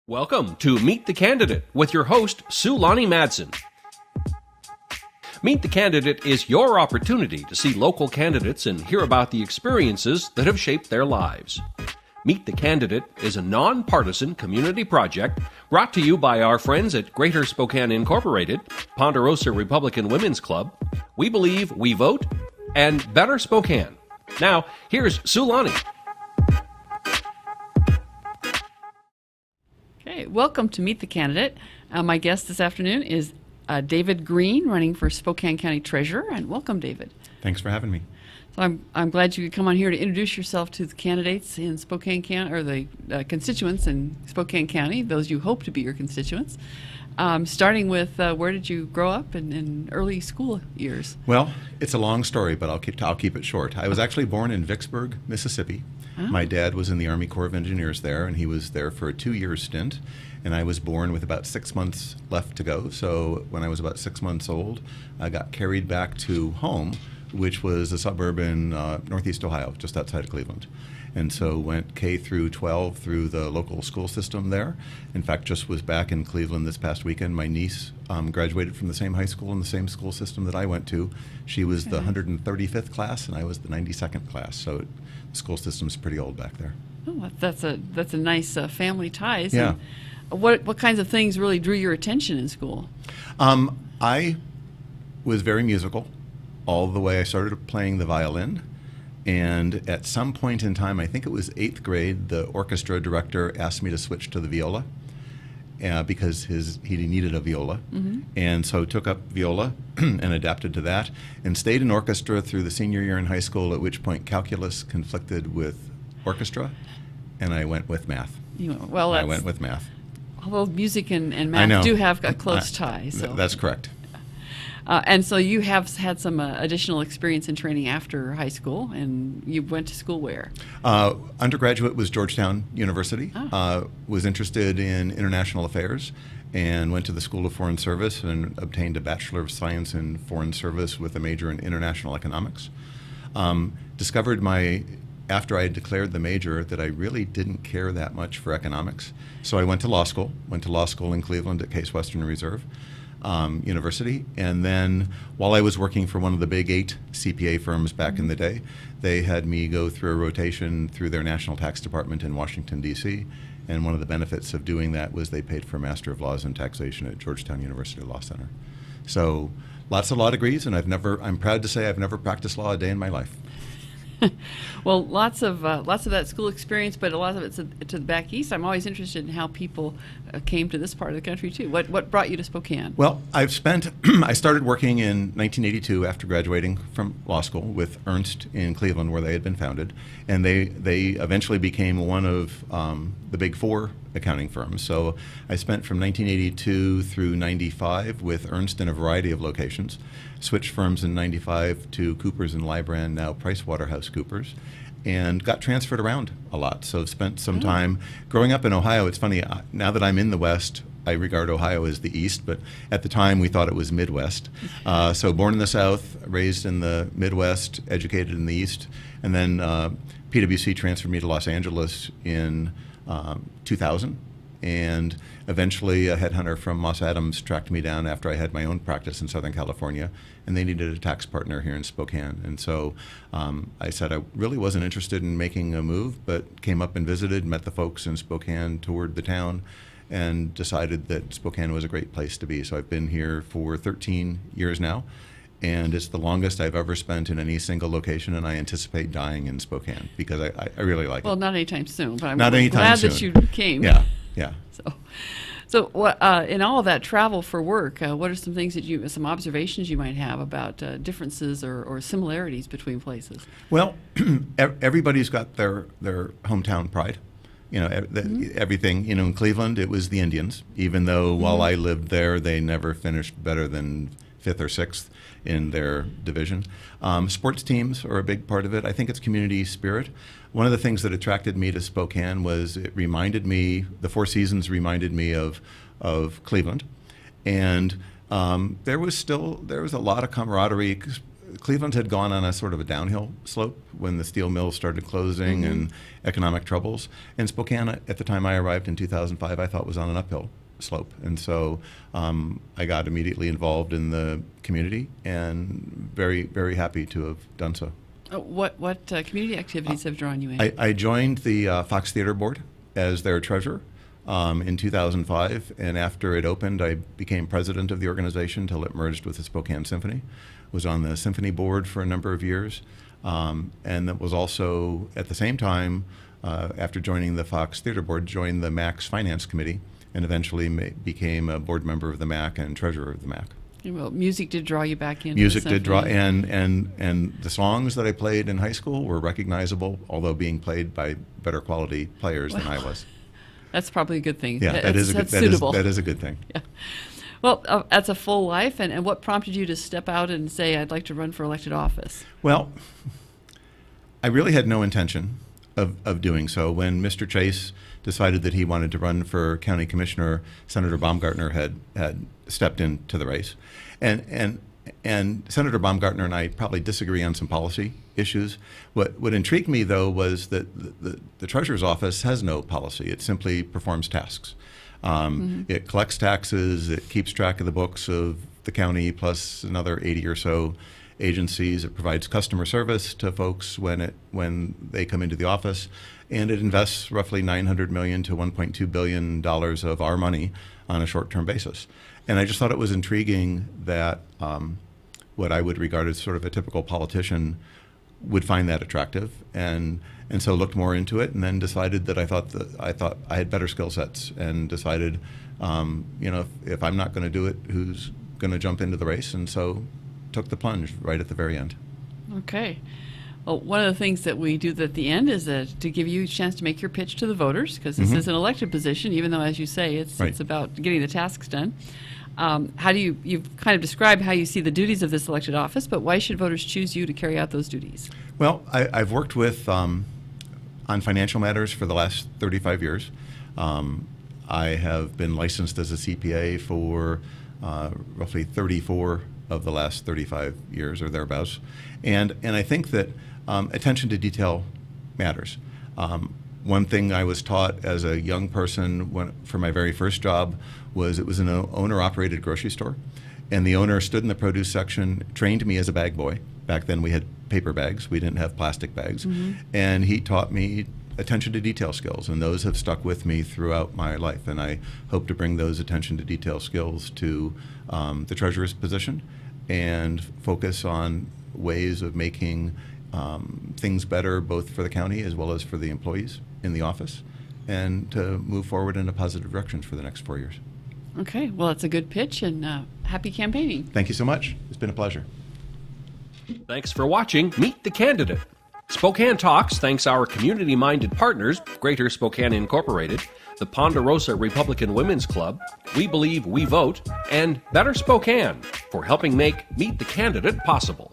Welcome to Meet the Candidate with your host, Sue Lonnie Madsen. Meet the Candidate is your opportunity to see local candidates and hear about the experiences that have shaped their lives. Meet the Candidate is a nonpartisan community project brought to you by our friends at Greater Spokane Incorporated, Ponderosa Republican Women's Club, We Believe, We Vote, and Better Spokane. Now, here's Sue Lonnie. Okay, welcome to Meet the Candidate. My guest this afternoon is David Green, running for Spokane County Treasurer, and welcome, David. Thanks for having me. So I'm glad you could come on here to introduce yourself to the candidates in Spokane County, or the constituents in Spokane County, those you hope to be your constituents. Starting with where did you grow up in early school years? Well, it's a long story, but I'll keep it short. I was actually born in Vicksburg, Mississippi. Oh. My dad was in the Army Corps of Engineers there, and he was there for a 2-year stint. And I was born with about 6 months left to go. So when I was about 6 months old, I got carried back to home, which was a suburb in northeast Ohio, just outside of Cleveland. And so went K through 12 through the local school system there. In fact, just was back in Cleveland this past weekend. My niece graduated from the same high school in the same school system that I went to. She was the 135th class, and I was the 92nd class. So the school system's pretty old back there. Oh, that's a nice family ties. Yeah. And what kinds of things really drew your attention in school? I was very musical all the way. I started playing the violin. And at some point in time, I think it was 8th grade, the orchestra director asked me to switch to the viola because he needed a viola. Mm-hmm. And so took up viola and adapted to that and stayed in orchestra through the senior year in high school, at which point calculus conflicted with orchestra, and I went with math. I went with math. Although music and math do have a close tie. So. That's correct. And so you have had some additional experience in training after high school, and you went to school where? Undergraduate was Georgetown University. Oh. Was interested in international affairs and went to the School of Foreign Service and obtained a Bachelor of Science in Foreign Service with a major in international economics. Discovered after I had declared the major that I really didn't care that much for economics. So I went to law school in Cleveland at Case Western Reserve University. And then while I was working for one of the big 8 CPA firms back in the day, they had me go through a rotation through their national tax department in Washington, D.C. And one of the benefits of doing that was they paid for a Master of Laws in Taxation at Georgetown University Law Center. So lots of law degrees, and I'm proud to say I've never practiced law a day in my life. Well, lots of that school experience, but a lot of it's to the back east. I'm always interested in how people came to this part of the country too. What brought you to Spokane? Well, I started working in 1982 after graduating from law school with Ernst in Cleveland, where they had been founded, and they eventually became one of the big 4 accounting firms. So I spent from 1982 through 95 with Ernst in a variety of locations. Switched firms in 95 to Coopers and Lybrand, now PricewaterhouseCoopers, and got transferred around a lot. So spent some time growing up in Ohio. It's funny, now that I'm in the West, I regard Ohio as the East, but at the time we thought it was Midwest. So born in the South, raised in the Midwest, educated in the East, and then PwC transferred me to Los Angeles in 2000. And eventually a headhunter from Moss Adams tracked me down after I had my own practice in Southern California, and they needed a tax partner here in Spokane. And so I said I really wasn't interested in making a move, but came up and visited, met the folks in Spokane, toured the town, and decided that Spokane was a great place to be. So I've been here for 13 years now, and it's the longest I've ever spent in any single location, and I anticipate dying in Spokane because I really like it. Well, not anytime soon, but I'm glad that you came. Yeah. Yeah. So in all of that travel for work, what are some things some observations you might have about differences or similarities between places? Well, everybody's got their hometown pride. Everything. In Cleveland, it was the Indians. Even though while I lived there, they never finished better than 5th or 6th in their division. Sports teams are a big part of it. I think it's community spirit. One of the things that attracted me to Spokane was the Four Seasons reminded me of Cleveland. And there was a lot of camaraderie. Cleveland had gone on a sort of a downhill slope when the steel mills started closing and economic troubles. And Spokane, at the time I arrived in 2005, I thought was on an uphill slope. And so I got immediately involved in the community and very, very happy to have done so. What community activities have drawn you in? I joined the Fox Theater Board as their treasurer in 2005, and after it opened, I became president of the organization till it merged with the Spokane Symphony. Was on the symphony board for a number of years, and that was also, at the same time, after joining the Fox Theater Board, joined the MAC's Finance Committee, and eventually became a board member of the MAC and treasurer of the MAC. Well, music did draw you back in. Music did draw, and the songs that I played in high school were recognizable, although being played by better quality players than I was. That's probably a good thing. Yeah, that is a good thing. Yeah. Well, that's a full life, and what prompted you to step out and say, I'd like to run for elected office? Well, I really had no intention of doing so. When Mr. Chase decided that he wanted to run for county commissioner, Senator Baumgartner had stepped into the race. And Senator Baumgartner and I probably disagree on some policy issues. What intrigued me, though, was that the Treasurer's Office has no policy. It simply performs tasks. It collects taxes, it keeps track of the books of the county plus another 80 or so agencies. It provides customer service to folks when they come into the office, and it invests roughly $900 million to $1.2 billion of our money on a short-term basis. And I just thought it was intriguing that what I would regard as sort of a typical politician would find that attractive, and so looked more into it, and then decided that I thought I had better skill sets, and decided, if I'm not going to do it, who's going to jump into the race? And so took the plunge right at the very end. Okay. Well, one of the things that we do at the end is to give you a chance to make your pitch to the voters, because this is an elected position, even though, as you say, it's about getting the tasks done. You've kind of described how you see the duties of this elected office, but why should voters choose you to carry out those duties? Well, I've worked with on financial matters for the last 35 years. I have been licensed as a CPA for roughly 34 of the last 35 years or thereabouts. And I think that attention to detail matters. One thing I was taught as a young person for my very first job was it was an owner-operated grocery store, and the owner stood in the produce section, trained me as a bag boy. Back then we had paper bags, we didn't have plastic bags, and he taught me attention to detail skills, and those have stuck with me throughout my life, and I hope to bring those attention to detail skills to the treasurer's position and focus on ways of making things better both for the county as well as for the employees in the office, and to move forward in a positive direction for the next 4 years. Okay, well, it's a good pitch, and happy campaigning. Thank you so much. It's been a pleasure. Thanks for watching Meet the Candidate. Spokane Talks thanks our community-minded partners, Greater Spokane Incorporated, the Ponderosa Republican Women's Club, We Believe We Vote, and Better Spokane for helping make Meet the Candidate possible.